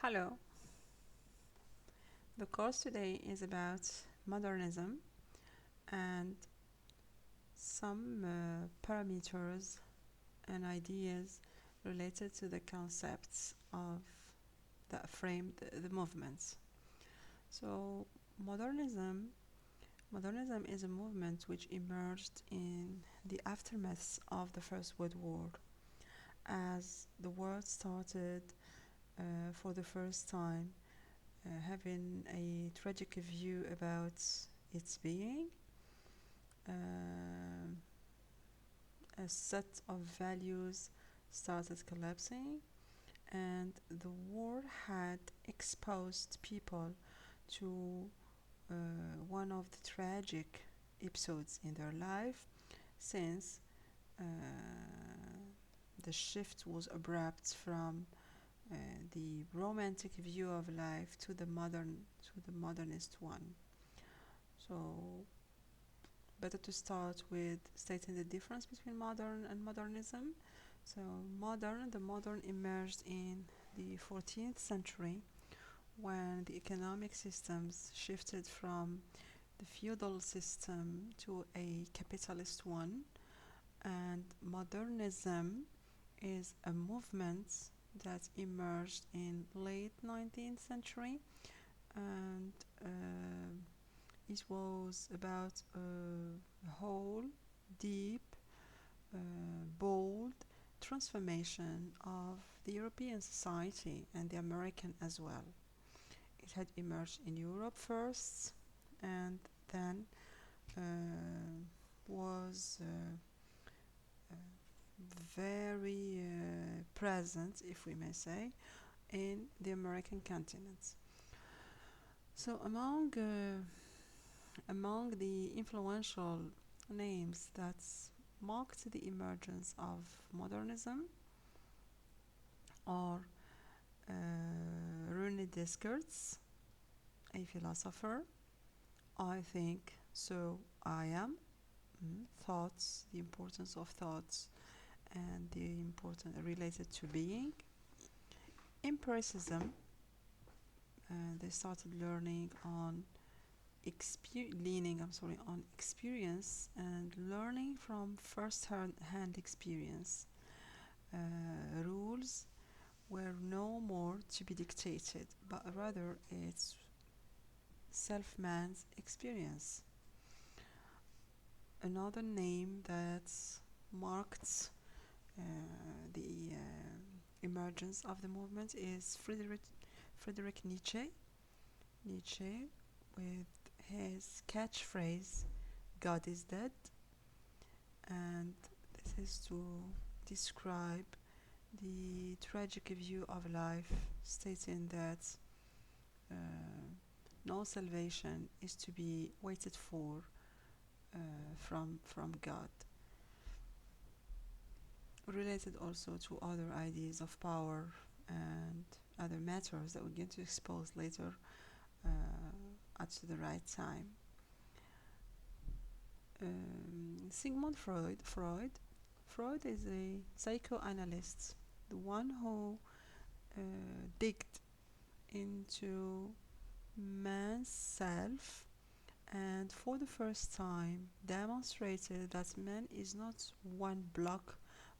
Hello. The course today is about modernism and some parameters and ideas related to the concepts of that frame the movements. So, modernism modernism is a movement which emerged in the aftermath of the First World War, as the world started for the first time having a tragic view about its being. Uh, a set of values started collapsing, and the war had exposed people to uh, one of the tragic episodes in their life, since uh, the shift was abrupt from the romantic view of life to the modernist one. So better to start with stating the difference between modern and modernism. So the modern emerged in the 14th century, when the economic systems shifted from the feudal system to a capitalist one, and modernism is a movement that emerged in late 19th century, and it was about a whole deep, bold transformation of the European society and the American as well. It had emerged in Europe first, and then was uh, very present, if we may say, in the American continent. So among the influential names that marked the emergence of modernism are René Descartes, a philosopher. I think so. I am. Thoughts, the importance of thoughts, and the importance related to being. Empiricism. They started learning on leaning. On experience and learning from first-hand experience. Rules were no more to be dictated, but rather it's self-man's experience. Another name that marked the emergence of the movement is Friedrich Nietzsche. Nietzsche, with his catchphrase, God is dead, and this is to describe the tragic view of life, stating that uh, no salvation is to be waited for from God. Related also to other ideas of power and other matters that we're going to expose later at the right time. Sigmund Freud is a psychoanalyst, the one who digged into man's self, and for the first time demonstrated that man is not one block,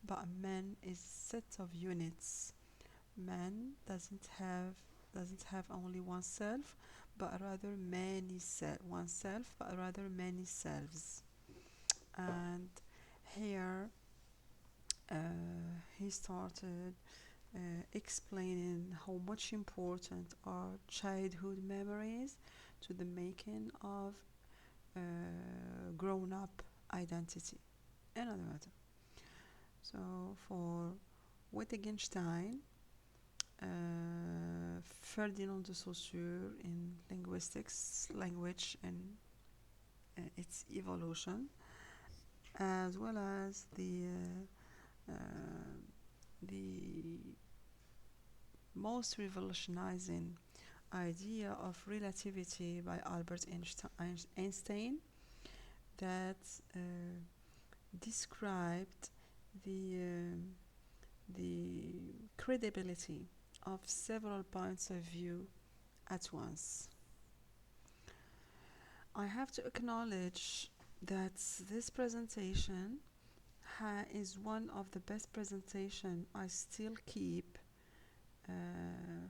but man is a set of units. Man doesn't have only one self, but rather one self, but rather many selves. And here uh, he started explaining how much important are childhood memories to the making of grown-up identity. Another matter. So for Wittgenstein, Ferdinand de Saussure in linguistics, language and its evolution, as well as the most revolutionizing idea of relativity by Albert Einstein, that described the credibility of several points of view at once. I have to acknowledge that this presentation is one of the best presentation I still keep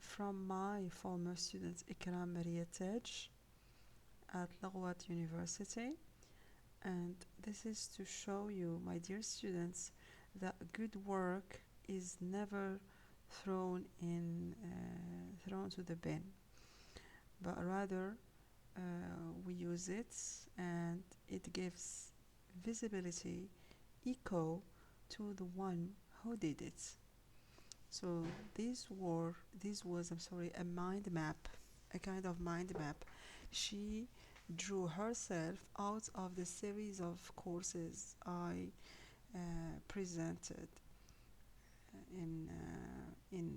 from my former student Ikram Maria Tej at Lagwat University, and this is to show you, my dear students, that good work is never thrown to the bin, but rather we use it and it gives visibility, echo to the one who did it. So this was a mind map, a kind of mind map. She drew herself out of the series of courses I presented in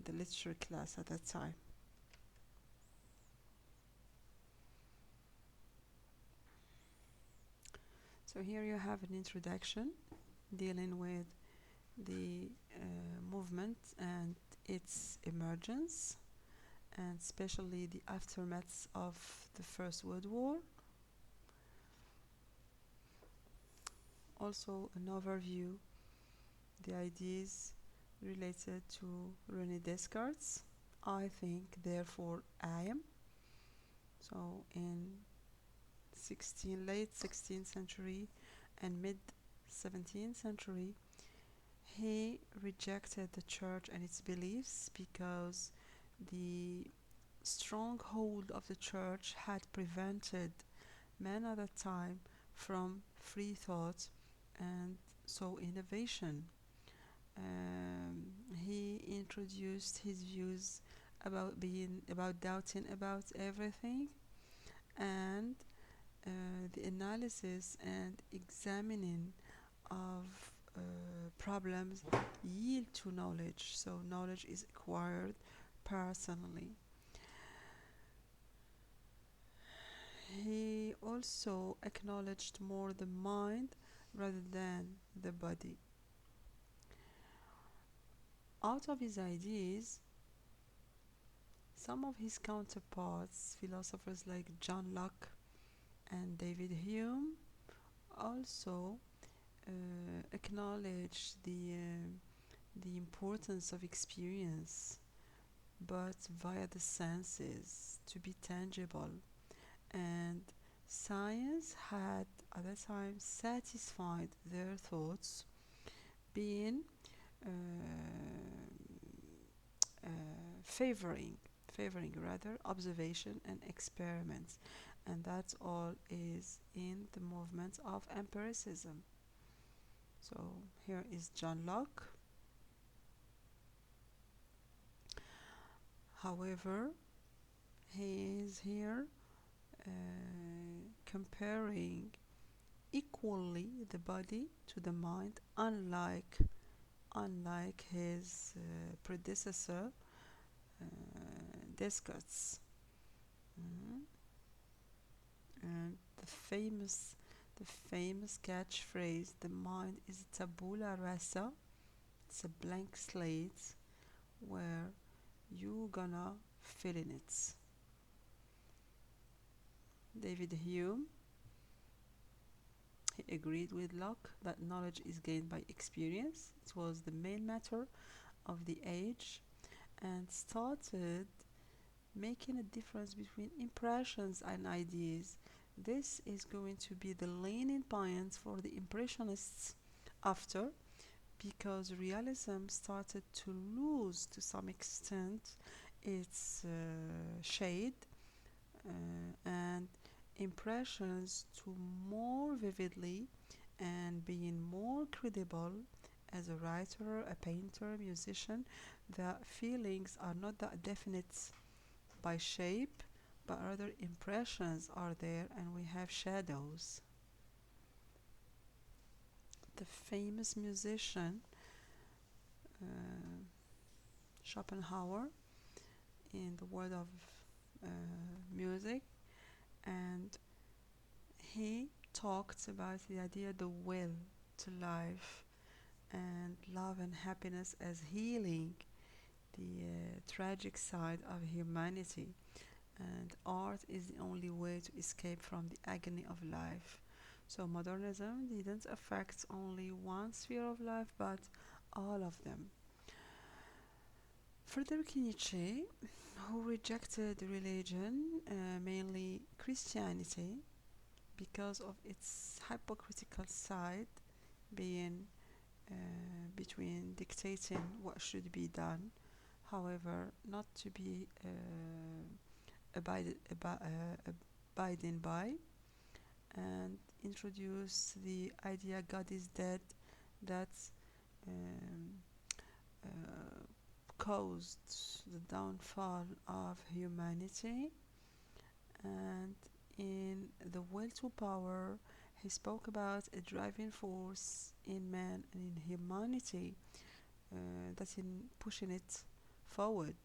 the literature class at that time. So here you have an introduction dealing with the movement and its emergence, and especially the aftermaths of the First World War. Also an overview, the ideas related to René Descartes, I think, therefore I am. So in late 16th century and mid 17th century, he rejected the church and its beliefs because the stronghold of the church had prevented men at that time from free thought and so innovation. He introduced his views about doubting about everything, and the analysis and examining of problems yield to knowledge. So knowledge is acquired personally. He also acknowledged more the mind rather than the body. Out of his ideas, some of his counterparts, philosophers like John Locke and David Hume, also acknowledged the importance of experience, but via the senses, to be tangible. And science had at that time satisfied their thoughts, being uh, favoring rather observation and experiments, and that all is in the movement of empiricism. So here is John Locke. However, he is here comparing equally the body to the mind, unlike his predecessor Descartes. And the famous catchphrase, "The mind is tabula rasa," it's a blank slate where you gonna fill in it. David Hume, he agreed with Locke that knowledge is gained by experience. It was the main matter of the age, and started making a difference between impressions and ideas. This is going to be the leaning point for the Impressionists after, because realism started to lose to some extent its shade, and impressions to more vividly and being more credible as a writer, a painter, musician. The feelings are not that definite by shape, but rather impressions are there, and we have shadows. The famous musician Schopenhauer in the world of music, and he talked about the idea, the will to life and love and happiness as healing the tragic side of humanity, and art is the only way to escape from the agony of life. So modernism didn't affect only one sphere of life, but all of them. Frederick Nietzsche, who rejected religion, mainly Christianity, because of its hypocritical side, being between dictating what should be done, however, not to be abiding by, and introduce the idea God is dead that um, uh, caused the downfall of humanity. And in The Will to Power, he spoke about a driving force in man and in humanity that's in pushing it forward.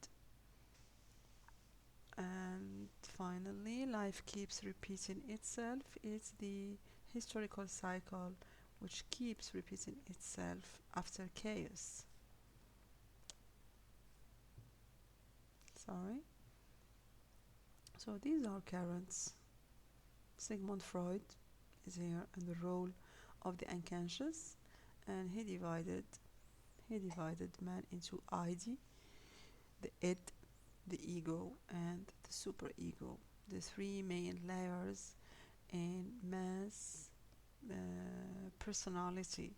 And finally, life keeps repeating itself. It's the historical cycle which keeps repeating itself after chaos. Sorry. So these are currents. Sigmund Freud is here in the role of the unconscious, and he divided man into id, the id, the ego, and the superego, the three main layers in man's personality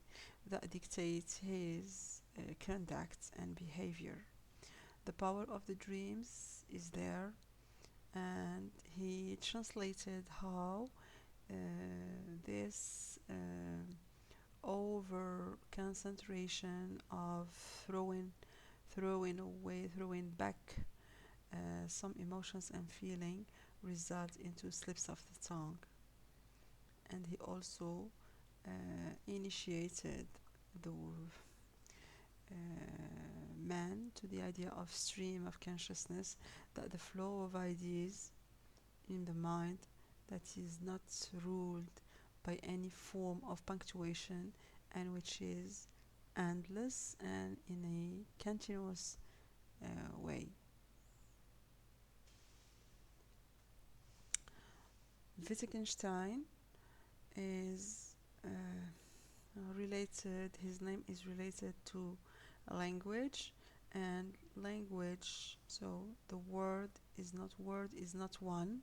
that dictates his conduct and behavior. The power of the dreams is there, and he translated how this over concentration of throwing back some emotions and feeling result into slips of the tongue. And he also initiated the man to the idea of stream of consciousness, that the flow of ideas in the mind that is not ruled by any form of punctuation, and which is endless and in a continuous way. Wittgenstein is related, his name is related to language, and language, so the word is not one,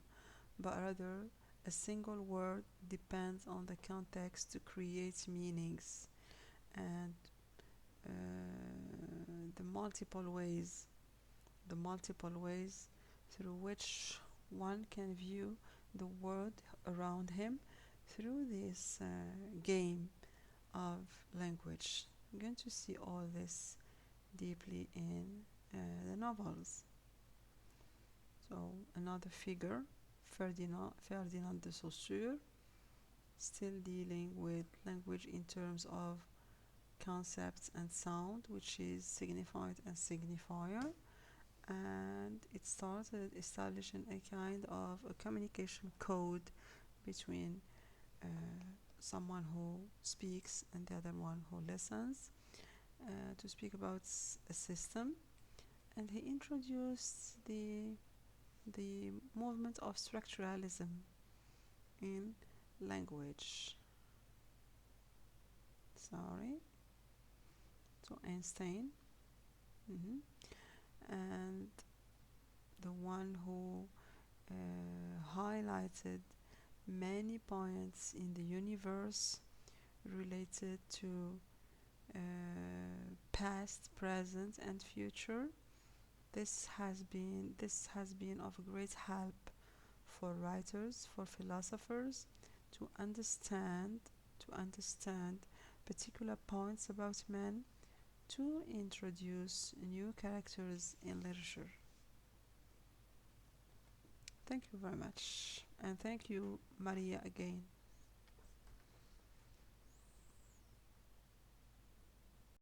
but rather a single word depends on the context to create meanings, and uh, the multiple ways through which one can view the world around him through this game of language. I'm going to see all this deeply in the novels. So another figure, Ferdinand de Saussure, still dealing with language in terms of concepts and sound, which is signified and signifier, and it started establishing a kind of a communication code between someone who speaks and the other one who listens, to speak about a system. And he introduced the movement of structuralism in language. Sorry. So Einstein, and the one who highlighted many points in the universe related to past, present, and future. This has been of great help for writers, for philosophers, to understand particular points about man, to introduce new characters in literature. Thank you very much, and thank you, Maria, again.